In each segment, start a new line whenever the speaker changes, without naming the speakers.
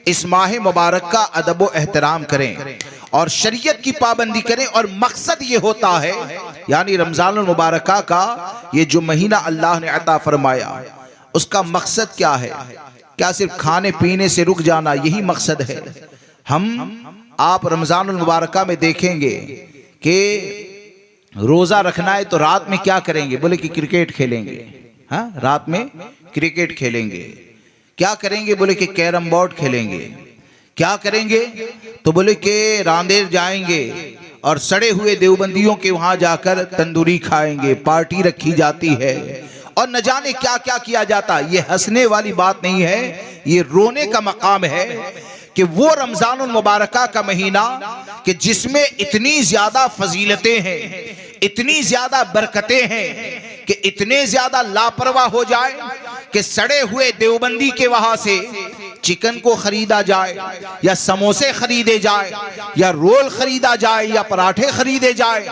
इस माह मुबारक का अदब व एहतराम करें और शरीयत की पाबंदी करें। और मकसद ये होता है, यानी रमजान मुबारक का ये जो महीना अल्लाह ने अता फरमाया, उसका मकसद क्या है? क्या सिर्फ खाने पीने से रुक जाना यही मकसद है? आप रमजान मुबारक में देखेंगे कि रोजा रखना है तो रात में क्या करेंगे? बोले कि क्रिकेट खेलेंगे। हाँ, रात में क्रिकेट खेलेंगे। क्या करेंगे? बोले कि कैरम बोर्ड खेलेंगे। क्या करेंगे? तो बोले कि रांदेर जाएंगे और सड़े हुए देवबंदियों के वहां जाकर तंदूरी खाएंगे, पार्टी रखी जाती है और न जाने क्या क्या किया जाता। ये हंसने वाली बात नहीं है, ये रोने का मकाम है कि वो रमजान मुबारक का महीना कि जिसमें इतनी ज्यादा फजीलतें हैं, इतनी ज्यादा बरकतें हैं कि इतने ज्यादा लापरवाह हो जाए कि सड़े हुए देवबंदी के वहां से चिकन को खरीदा जाए या समोसे खरीदे जाए या रोल खरीदा जाए या पराठे खरीदे जाए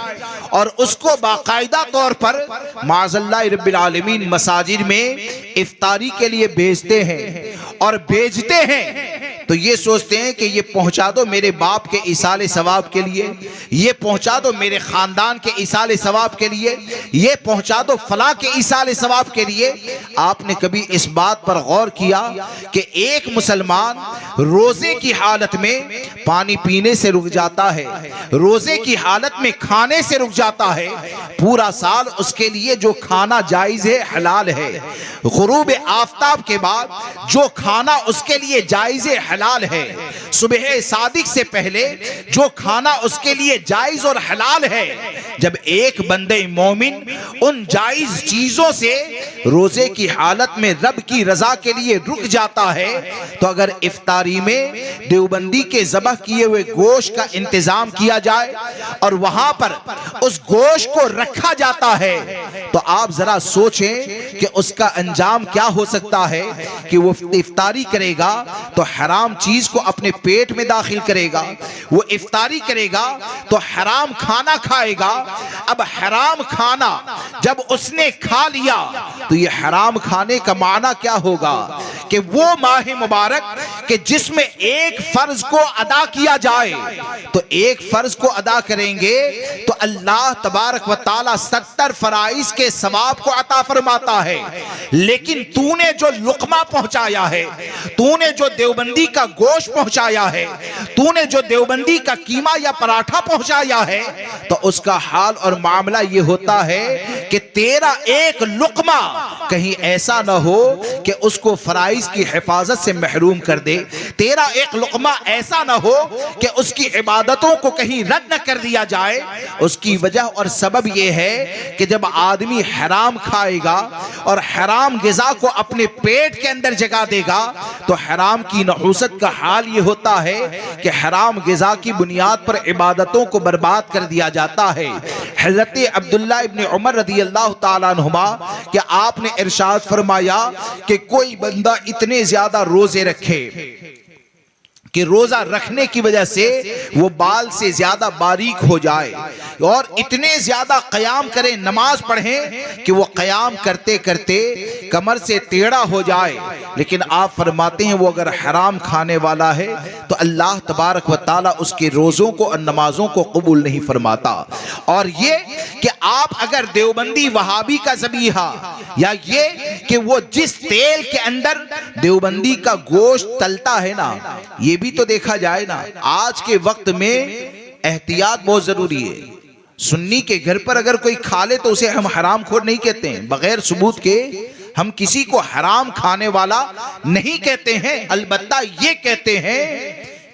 और उसको बाकायदा तौर पर माज़ल्लाह रब्बिल आलमीन मसाजिद में इफ्तारी के लिए भेजते हैं और भेजते हैं तो ये सोचते हैं कि ये पहुंचा दो मेरे बाप के इसाले सवाब के लिए, ये पहुंचा दो मेरे खानदान के इसाले सवाब के लिए, ये पहुंचा दो फला के इसाले सवाब के लिए। आपने कभी इस बात पर गौर किया कि एक मुसलमान रोजे की हालत में पानी पीने से रुक जाता है, रोजे की हालत में खाने से रुक जाता है, पूरा साल उसके लिए जो खाना जायज है, हलाल है, गुरूब आफताब के बाद जो खाना उसके लिए जायज है, हलाल है, सुबह सादिक से पहले जो खाना उसके लिए जायज और हलाल है, जब एक बंदे मोमिन उन जायज चीजों से रोजे की हालत में रब की रजा के लिए रुक जाता है, तो अगर इफ्तारी में देवबंदी के ज़बह किए हुए गोश्त का इंतजाम किया जाए और वहां पर उस गोश्त को रखा जाता है, तो आप जरा सोचें कि उसका अंजाम क्या हो सकता है कि वो इफ्तारी करेगा तो हराम चीज को अपने पेट में दाखिल करेगा, वो इफ्तारी करेगा तो हराम खाना खाएगा। अब हराम खाना जब उसने खा लिया तो ये हराम खाने का माना क्या होगा कि वो माह मुबारक कि जिसमें एक फर्ज को अदा किया जाए, तो एक फर्ज को अदा करेंगे तो अल्लाह तबारक व ताला 70 फराइज के सवाब को अता फरमाता है। लेकिन तूने जो लुकमा पहुंचाया है, तूने जो देवबंदी का गोश्त पहुंचाया है, तूने जो देवबंदी का कीमा या पराठा पहुंचाया है, तो उसका हाल और मामला ये होता है कि तेरा एक लुकमा कहीं ऐसा ना हो कि उसको फराइज की हिफाजत से महरूम कर दे, तेरा एक लुकमा ऐसा ना हो कि उसकी इबादतों को कहीं रद्द न कर दिया जाए। उसकी वजह और सबब यह है कि जब आदमी हराम खाएगा और हराम गिज़ा को अपने पेट के अंदर जगा देगा तो हराम की नहूसत का हाल ये होता है कि हराम गिज़ा की बुनियाद पर इबादतों को बर्बाद कर दिया जाता है। हज़रत अब्दुल्ला इब्न उमर रज़ी अल्लाह ताला अन्हुमा कि आपने इरशाद फरमाया कि कोई बंदा इतने ज्यादा रोजे रखे कि रोजा रखने की वजह से वो बाल से ज्यादा बारीक हो जाए और इतने ज्यादा कयाम करे, नमाज पढ़े कि वो कयाम करते करते कमर से टेढ़ा हो जाए, लेकिन आप फरमाते हैं वो अगर हराम खाने वाला है तो अल्लाह तबारक व ताला उसके रोज़ों को और नमाजों को कबूल नहीं फरमाता। और ये कि आप अगर देवबंदी वहाबी का ज़बीहा या ये कि वो जिस तेल के अंदर देवबंदी का गोश्त तलता है ना, ये भी तो देखा जाए ना, आज के वक्त में एहतियात बहुत जरूरी है। सुन्नी के घर पर अगर कोई खा ले तो उसे हम हराम खोर नहीं कहते हैं, बगैर सबूत के हम किसी को हराम खाने वाला नहीं कहते हैं। अलबत्ता ये कहते हैं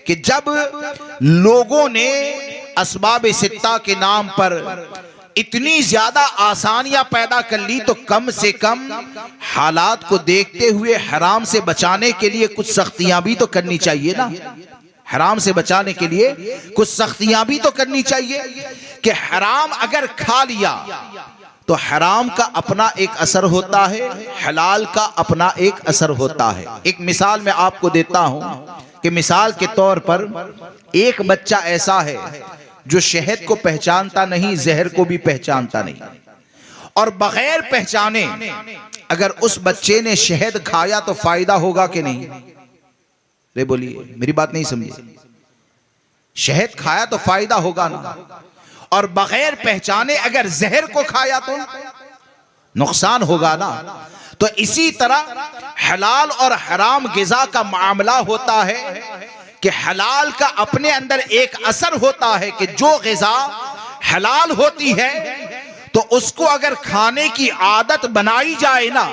कि जब लोगों ने असबाब सित्ता के नाम पर इतनी ज्यादा आसानियां पैदा कर ली तो कम से कम हालात को देखते हुए हराम से बचाने के लिए कुछ सख्तियां भी तो करनी चाहिए ना। हराम से बचाने के लिए कुछ सख्तियां भी तो करनी चाहिए कि हराम अगर खा लिया तो हराम का अपना एक असर होता है, हलाल का अपना एक असर होता है। एक मिसाल मैं आपको देता हूं कि मिसाल के तौर पर एक बच्चा ऐसा है जो शहद को पहचानता नहीं, जहर को भी पहचानता नहीं, और बगैर पहचाने अगर उस बच्चे ने शहद खाया तो फायदा होगा कि नहीं? रे बोलिए, मेरी बात नहीं समझे। शहद खाया तो फायदा होगा ना, और बगैर पहचाने अगर जहर को खाया तो नुकसान होगा ना। तो इसी तरह हलाल और हराम गिज़ा का मामला होता है कि हलाल का अपने अंदर एक असर होता है कि जो गिज़ा हलाल होती है तो उसको अगर खाने की आदत बनाई जाए ना,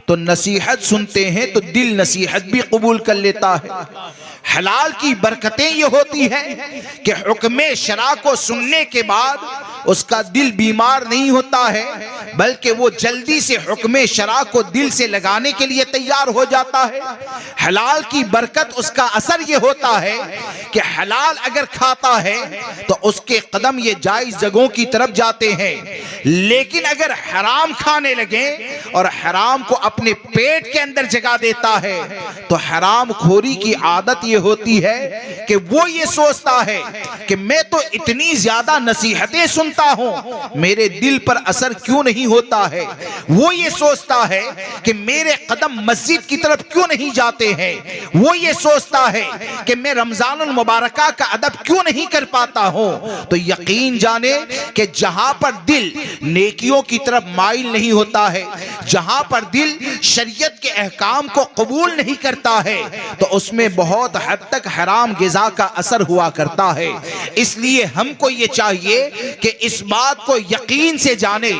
तो नसीहत सुनते हैं तो दिल नसीहत भी कबूल कर लेता है। हलाल की बरकतें ये होती हैं कि हुक्म शरा को सुनने के बाद उसका दिल बीमार नहीं होता है, बल्कि वो जल्दी से हुक्म शरा को दिल से लगाने के लिए तैयार हो जाता है। हलाल की बरकत, उसका असर ये होता है कि हलाल अगर खाता है तो उसके कदम ये जायज जगहों की तरफ जाते हैं। लेकिन अगर हराम खाने लगे और हराम को अपने पेट के अंदर जगा देता है तो हराम खोरी की आदत ये होती है कि वो ये सोचता है कि मैं तो इतनी ज्यादा नसीहतें सुनता हूं, मेरे दिल पर असर क्यों नहीं होता है। वो ये सोचता है कि मेरे कदम मस्जिद की तरफ क्यों नहीं जाते हैं। वो ये सोचता है कि मैं रमजानुल मुबारका का अदब क्यों नहीं कर पाता हूं। तो यकीन जाने कि जहां पर दिल नेकियों की तरफ माइल नहीं होता है, जहां पर दिल शरीयत के अहकाम को कबूल नहीं करता है, तो उसमें बहुत हद तक हराम गिज़ा का असर हुआ करता है। इसलिए हमको ये चाहिए कि इस बात को यकीन से जाने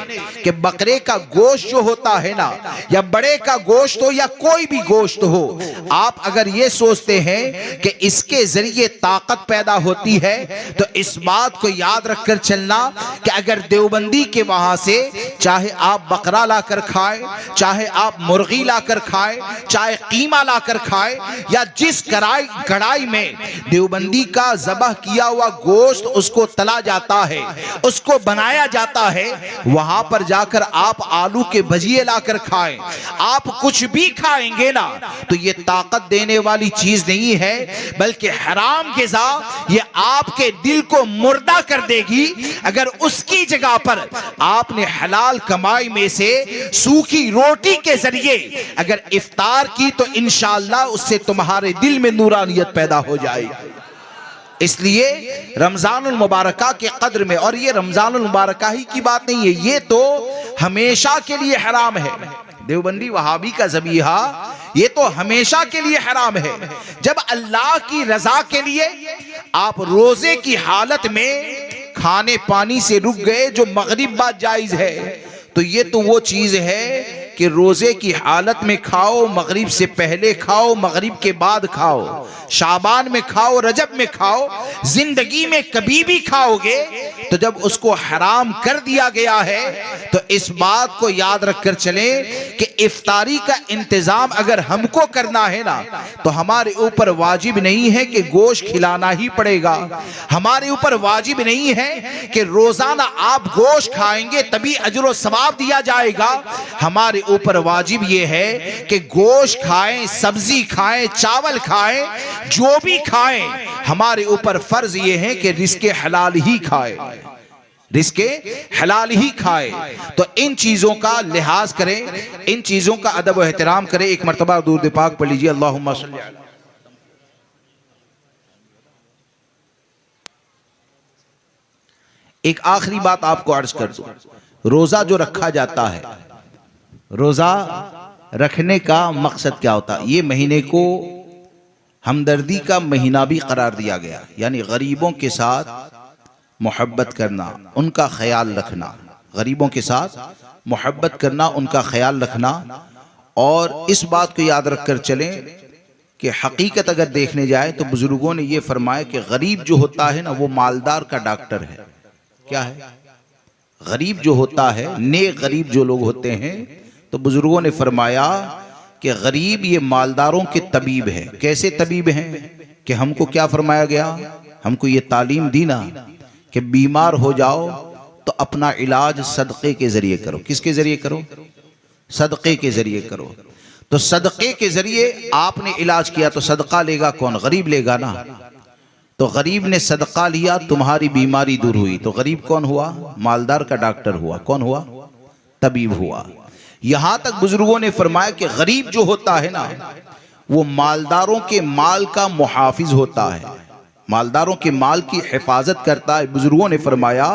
कि बकरे का गोश्त जो होता है ना, या बड़े का गोश्त हो या कोई भी गोश्त हो, आप अगर ये सोचते हैं कि इसके जरिए ताकत पैदा होती है, तो इस बात को याद रखकर चलना कि अगर देवबंदी के वहां से चाहे आप बकरा लाकर खाएं, चाहे आप मुर्गी लाकर खाएं, चाहे कीमा लाकर खाएं, या जिस कढ़ाई में देवबंदी का ज़बह किया हुआ गोश्त उसको तला जाता है, उसको बनाया जाता है, वहां पर जाकर आप आलू के भजिए लाकर खाएं, आप कुछ भी खाएंगे ना, तो ये ताकत देने वाली चीज नहीं है, बल्कि हराम गिज़ा ये आपके दिल को मुर्दा कर देगी। अगर उसकी जगह पर आपने हलाल कमाई में से सूखी रोटी के जरिए अगर इफ्तार की तो इंशाअल्लाह उससे तुम्हारे दिल में नूरानियत पैदा हो जाएगी। इसलिए रमजानुल मुबारका के कद्र में, और ये रमजानुल मुबारका ही की बात नहीं है, ये तो हमेशा के लिए हराम है। देवबंदी वहाबी का ज़बीहा ये तो हमेशा के लिए हराम है। जब अल्लाह की रजा के लिए आप रोजे की हालत में खाने पानी से रुक गए, जो मगरिब बाद जायज है, तो ये तो वो चीज है कि रोजे की हालत में खाओ, मगरिब से पहले खाओ, मगरिब के बाद खाओ, शाबान में खाओ, रजब में खाओ, जिंदगी में कभी भी खाओगे तो जब उसको हराम कर दिया गया है तो इस बात को याद रखकर चलें कि इफ्तारी का इंतजाम अगर हमको करना है ना, तो हमारे ऊपर वाजिब नहीं है कि गोश्त खिलाना ही पड़ेगा। हमारे ऊपर वाजिब नहीं है कि रोजाना आप गोश्त खाएंगे तभी अजर सवाब दिया जाएगा। हमारे ऊपर वाजिब यह है कि गोश्त खाएं, सब्जी खाएं, चावल खाएं, जो भी खाएं, हमारे ऊपर फर्ज यह है कि रिज़्क़े हलाल ही खाएं, रिज़्क़े हलाल ही खाएं। तो इन चीजों का लिहाज करें, इन चीजों का अदब व एहतराम करें। एक मरतबा दुरूद पाक पढ़ लीजिए, अल्लाहुम्मा सल्ली अलैहि। एक आखिरी बात आपको अर्ज कर दूं, रोजा जो रखा जाता है, रोजा रखने का मकसद क्या होता है? ये महीने को हमदर्दी का महीना भी करार दिया गया, यानी गरीबों के साथ मोहब्बत करना, उनका ख्याल रखना, गरीबों के साथ मोहब्बत करना, उनका ख्याल रखना। और इस बात को याद रखकर चलें कि हकीकत अगर देखने जाए तो बुजुर्गों ने ये फरमाया कि गरीब जो होता है ना, वो मालदार का डॉक्टर है। क्या है? गरीब जो होता है, नेक गरीब जो लोग होते हैं, तो बुजुर्गों ने फरमाया कि गरीब ये मालदारों के तबीब है। कैसे तबीब हैं? कि हमको क्या फरमाया गया, हमको ये तालीम दी ना कि बीमार हो जाओ तो अपना इलाज सदक़े के जरिए करो। किसके जरिए करो? सदक़े के जरिए करो। तो सदक़े के जरिए आपने इलाज किया तो सदका लेगा कौन? गरीब लेगा ना। तो गरीब ने सदका लिया, तुम्हारी बीमारी दूर हुई। तो गरीब कौन हुआ? मालदार का डॉक्टर हुआ। कौन हुआ? तबीब हुआ। यहां तक बुजुर्गों ने फरमाया कि गरीब जो होता है ना, वो मालदारों के माल का मुहाफिज होता है, मालदारों के माल की हिफाजत करता है। बुजुर्गों ने फरमाया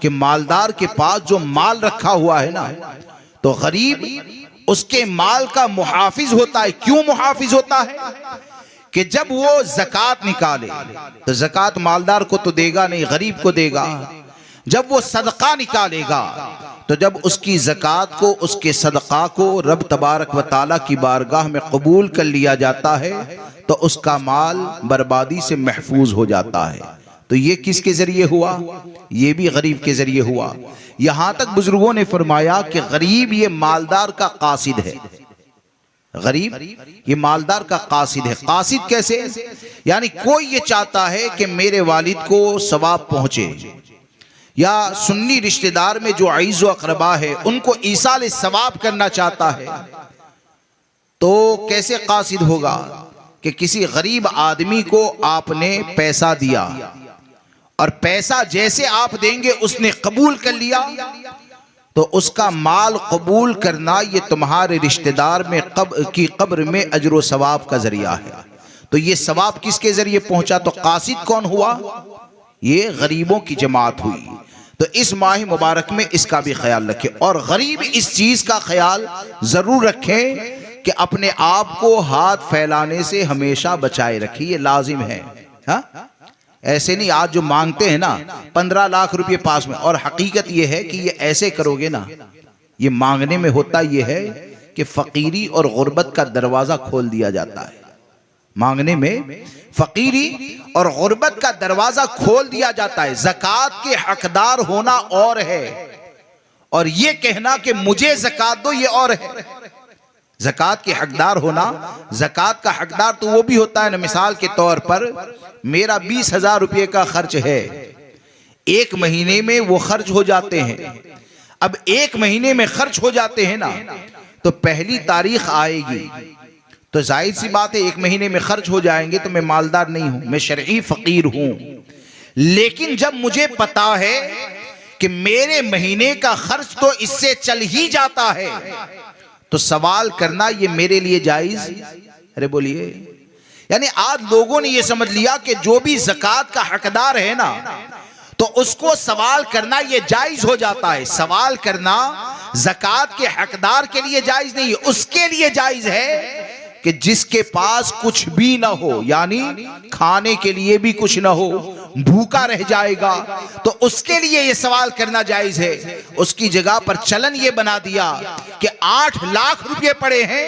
कि मालदार के पास जो माल रखा हुआ है ना, तो गरीब उसके माल का मुहाफिज होता है। क्यों मुहाफिज होता है? कि जब वो ज़कात निकाले तो ज़कात मालदार को तो देगा नहीं, गरीब को देगा। जब वो सदका निकालेगा तो जब उसकी ज़कात को, उसके सदका को रब तबारक व ताला की बारगाह में कबूल कर लिया जाता है तो उसका माल बर्बादी से महफूज हो जाता है। तो ये किसके जरिए हुआ? ये भी गरीब के जरिए हुआ। यहां तक बुजुर्गों ने फरमाया कि गरीब ये मालदार का कासिद है, गरीब ये मालदार का कासिद है। कासिद कैसे? यानी कोई ये चाहता है कि मेरे वालिद को सवाब पहुंचे, या सुन्नी रिश्तेदार में जो अईज़ व अक़रबा है उनको ईसाल सवाब करना चाहता है, तो कैसे कासिद होगा? कि किसी गरीब आदमी को आपने पैसा दिया और पैसा जैसे आप देंगे उसने कबूल कर लिया, तो उसका माल कबूल करना ये तुम्हारे रिश्तेदार में की कब्र में अजर व सवाब का जरिया है। तो ये सवाब किसके जरिए पहुंचा? तो कासिद कौन हुआ? ये गरीबों की जमात हुई। तो इस माह मुबारक में इसका भी ख्याल रखें, और गरीब इस चीज का ख्याल जरूर रखें कि अपने आप को हाथ फैलाने से हमेशा बचाए रखिए, ये लाजिम है। हाँ, ऐसे नहीं आज जो मांगते हैं ना 15 लाख रुपए पास में, और हकीकत ये है कि ये ऐसे करोगे ना, ये मांगने में होता ये है कि फकीरी और गुर्बत का दरवाजा खोल दिया जाता है। मांगने में फकीरी और गुर्बत का दरवाजा खोल दिया जाता है। ज़कात के हकदार होना और है, और ये कहना कि मुझे ज़कात दो ये और है। ज़कात के हकदार होना, ज़कात का हकदार तो वो भी होता है ना, मिसाल के तौर पर मेरा 20,000 रुपये का खर्च है, एक महीने में वो खर्च हो जाते हैं। अब एक महीने में खर्च हो जाते हैं ना, तो पहली तारीख आएगी तो जाहिर सी बात है एक महीने में खर्च हो जाएंगे, तो मैं मालदार नहीं हूं, मैं शरई फकीर हूं। लेकिन जब मुझे पता है कि मेरे महीने का खर्च तो इससे चल ही जाता है, तो सवाल करना ये मेरे लिए जायज? अरे बोलिए। यानी आज लोगों ने ये समझ लिया कि जो भी ज़कात का हकदार है ना, तो उसको सवाल करना ये जायज हो जाता है। सवाल करना ज़कात के हकदार के लिए जायज नहीं है, उसके लिए जायज है कि जिसके पास कुछ भी ना हो, यानी खाने के लिए भी कुछ ना हो, भूखा रह जाएगा, तो उसके लिए ये सवाल करना जायज है। उसकी जगह पर चलन ये बना दिया कि 8 लाख रुपए पड़े हैं,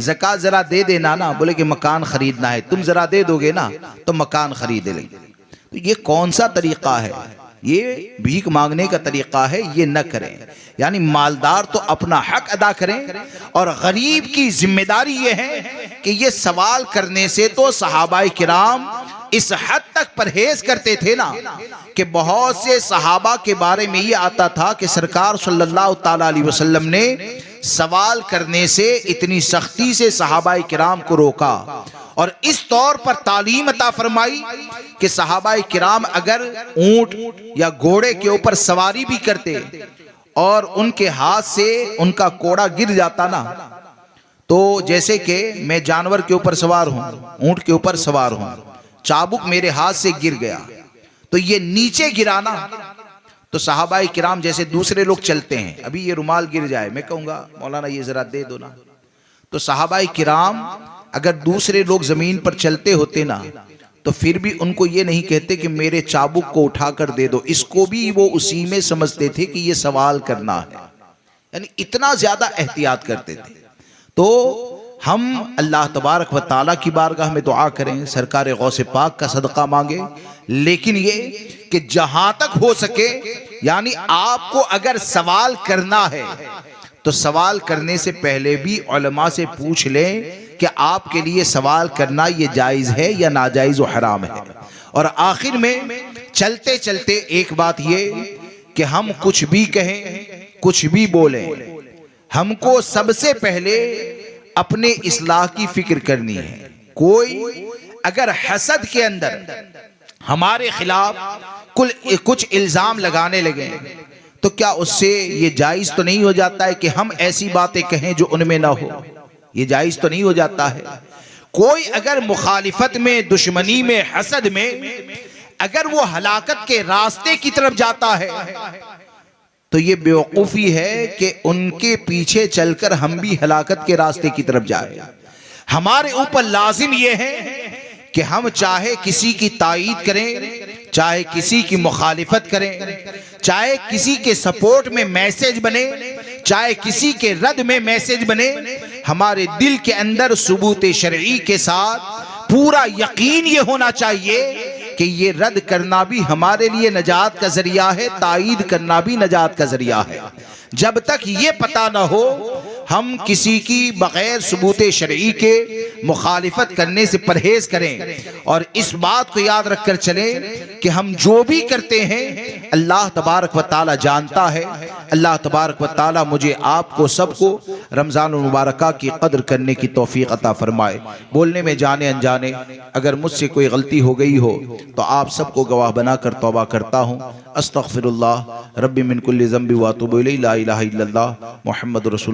ज़कात जरा दे देना ना। बोले कि मकान खरीदना है, तुम जरा दे दोगे ना तो मकान खरीद लेंगे। तो ये कौन सा तरीका है? ये भीख मांगने का तरीका है, ये न करें। यानी मालदार तो अपना हक अदा करें, और गरीब की जिम्मेदारी ये है कि ये सवाल करने से तो सहाबाए किराम इस हद तक परहेज करते थे ना, कि बहुत से सहाबा के बारे में ये आता था कि सरकार सल्लल्लाहु ताला अलैहि वसल्लम ने सवाल करने से इतनी सख्ती से सहाबाए किराम को रोका, और इस तौर पर तालीम अता फरमाई कि सहाबाए किराम अगर ऊंट या घोड़े के ऊपर सवारी भी करते और उनके हाथ से उनका कोड़ा गिर जाता ना, तो जैसे कि मैं जानवर के ऊपर सवार हूं, ऊंट के ऊपर सवार हूं, चाबुक मेरे हाथ से गिर गया, तो ये नीचे गिराना, तो सहाबाए किराम जैसे दूसरे लोग चलते हैं, अभी ये रुमाल गिर जाए, मैं कहूंगा मौलाना ये जरा दे दो ना, तो सहाबाए किराम अगर दूसरे लोग जमीन पर चलते होते ना, तो फिर भी उनको ये नहीं कहते कि मेरे चाबुक को उठाकर दे दो, इसको भी वो उसी में समझते थे कि ये सवाल करना है। यानी इतना ज्यादा एहतियात करते थे। तो हम अल्लाह तबारक व ताला की बारगाह में दुआ करें, सरकार गौसे पाक का सदका मांगे, लेकिन ये कि जहां तक हो सके, यानी आपको अगर सवाल करना है तो सवाल करने से पहले भी उलमा से पूछ लें कि आपके लिए सवाल करना ये जायज़ है या नाजायज़ व हराम है। और आखिर में चलते चलते एक बात ये कि हम कुछ भी कहें, कुछ भी बोलें, हमको सबसे पहले अपने इस्लाह की फिक्र करनी है। कोई अगर हसद के अंदर हमारे खिलाफ कुछ इल्जाम लगाने लगे, तो क्या उससे ये जायज तो नहीं हो जाता है कि हम ऐसी बातें कहें जो उनमें ना हो? ये जायज तो नहीं हो जाता है। कोई अगर मुखालिफत में, दुश्मनी में, हसद में अगर वो हलाकत के रास्ते की तरफ जाता है तो ये बेवकूफ़ी है कि उनके पीछे चलकर हम भी हलाकत के रास्ते की तरफ जाए। हमारे ऊपर लाजिम ये है कि हम चाहे किसी की तायीद करें, चाहे किसी की मुखालिफत करें, चाहे किसी के सपोर्ट में मैसेज बने, चाहे किसी के रद्द में मैसेज बने, हमारे दिल के अंदर सबूत शरई के साथ पूरा यकीन ये होना चाहिए कि ये रद्द करना भी हमारे लिए नजात का जरिया है, तायीद करना भी नजात का जरिया है। जब तक ये पता ना हो हम किसी की बगैर सबूत शरई के मुखालिफत करने से परहेज करें। और इस बात को याद रखकर चलें कि हम जो भी करते हैं अल्लाह तबारक व तआला जानता है। अल्लाह तबारक व तआला मुझे, आपको, सबको रमज़ान मुबारक की कदर करने की तौफीक अता फरमाए। बोलने में जाने अनजाने अगर मुझसे कोई गलती हो गई हो तो आप सबको गवाह बनाकर तौबा करता हूँ। अस्तगफिरुल्लाह रब्बी मिन कुल्लि ज़ंबि व अतूबु इलैहि, ला इलाहा इल्लल्लाह मुहम्मदुर रसूलुल्लाह।